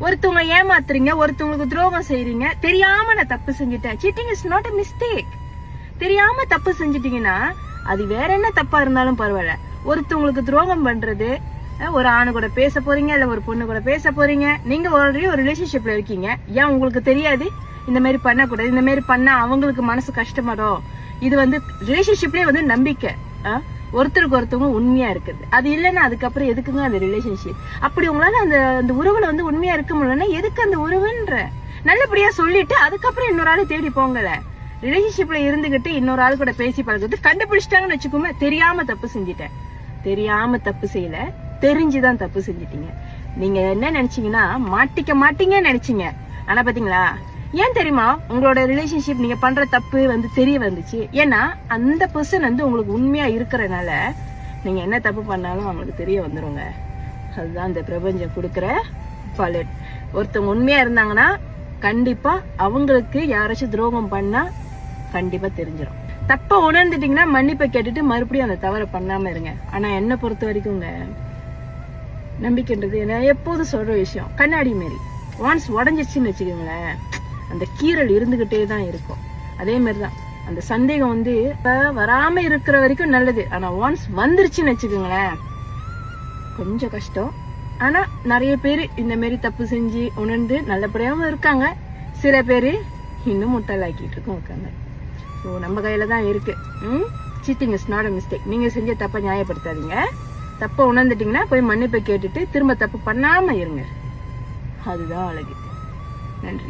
ஒருத்தவங்க ஏமாத்துறீங்க, ஒருத்தவங்களுக்கு துரோகம் செய்றீங்க, தெரியாம நான் தப்பு செஞ்சுட்டேன். Seating is not a mistake. தெரியாம தப்பு செஞ்சுட்டீங்கன்னா அது வேற என்ன தப்பா இருந்தாலும் பரவாயில்ல. ஒருத்தவங்களுக்கு துரோகம் பண்றது, ஒரு ஆணு கூட பேச போறீங்க, இல்ல ஒரு பொண்ணு கூட பேச போறீங்க, நீங்க ஆல்ரெடி ஒரு ரிலேஷன்ஷிப்ல இருக்கீங்க. ஏன் உங்களுக்கு தெரியாது இந்த மாதிரி பண்ணக்கூடாது, இந்த மாதிரி பண்ணா அவங்களுக்கு மனசு கஷ்டப்படும்? இது ரிலேஷன்ஷிப்லயே நம்பிக்கை, ஒருத்தருக்கு ஒருத்தவங்க உண்மையா இருக்குது. அது இல்லைன்னா அதுக்கப்புறம் எதுக்குங்க அந்த ரிலேஷன்ஷிப்? அப்படி உங்களால அந்த உறவுல உண்மையா இருக்க முடியலன்னா எதுக்கு அந்த உறவுன்ற? நல்லபடியா சொல்லிட்டு அதுக்கப்புறம் இன்னொரு ஆளு தேடி போங்கல. ரிலேஷன்ஷிப்ல இருந்துகிட்டு இன்னொரு ஆளு கூட பேசி பழகிறது கண்டுபிடிச்சிட்டாங்கன்னு வச்சுக்கோங்க, தெரியாம தப்பு செஞ்சுட்டேன். தெரியாம தப்பு செய்யல, தெரிஞ்சுதான் தப்பு செஞ்சிட்டீங்க. நீங்க என்ன நினைச்சீங்கன்னா மாட்டிக்க மாட்டீங்கன்னு நினைச்சீங்க. ஆனா பாத்தீங்களா, ஏன் தெரியுமா உங்களோட ரிலேஷன்ஷிப் நீங்க பண்ற தப்பு தெரிய வந்துச்சு? ஏன்னா அந்த பர்சன் உங்களுக்கு உண்மையா இருக்கிறனால நீங்க என்ன தப்பு பண்ணாலும் அவங்களுக்கு தெரிய வந்துருங்க. அதுதான் இந்த பிரபஞ்சம் கொடுக்கற பலன். ஒருத்தவங்க உண்மையா இருந்தாங்கன்னா கண்டிப்பா அவங்களுக்கு யாராச்சும் துரோகம் பண்ணா கண்டிப்பா தெரிஞ்சிடும். தப்ப உணர்ந்துட்டீங்கன்னா மன்னிப்பை கேட்டுட்டு மறுபடியும் அந்த தவறை பண்ணாம இருங்க. ஆனா என்ன பொறுத்த வரைக்கும் நம்பிக்கைன்றது நான் எப்போதும் சொல்ற விஷயம், கண்ணாடி மாரி. ஒன்ஸ் உடஞ்சிச்சுன்னு வச்சுக்கோங்களேன், அந்த கீறல் இருந்துகிட்டே தான் இருக்கும். அதே மாதிரிதான் அந்த சந்தேகம் வராம இருக்கிற வரைக்கும் நல்லது. ஆனா ஒன்ஸ் வந்துருச்சுன்னு வச்சுக்கோங்களேன், கொஞ்சம் கஷ்டம். ஆனா நிறைய பேரு இந்த மாதிரி தப்பு செஞ்சு உணர்ந்து நல்லபடியாவும் இருக்காங்க. சில பேரு இன்னும் முட்டாளாக்கிட்டு இருக்கும் இருக்காங்க. ஸோ நம்ம கையில தான் இருக்கு. Seating is not a mistake. நீங்க செஞ்ச தப்ப நியாயப்படுத்தாதீங்க. தப்ப உணர்ந்துட்டீங்கன்னா போய் மன்னிப்பை கேட்டுட்டு திரும்ப தப்பு பண்ணாம இருங்க. அதுதான் அழகு. நன்றி.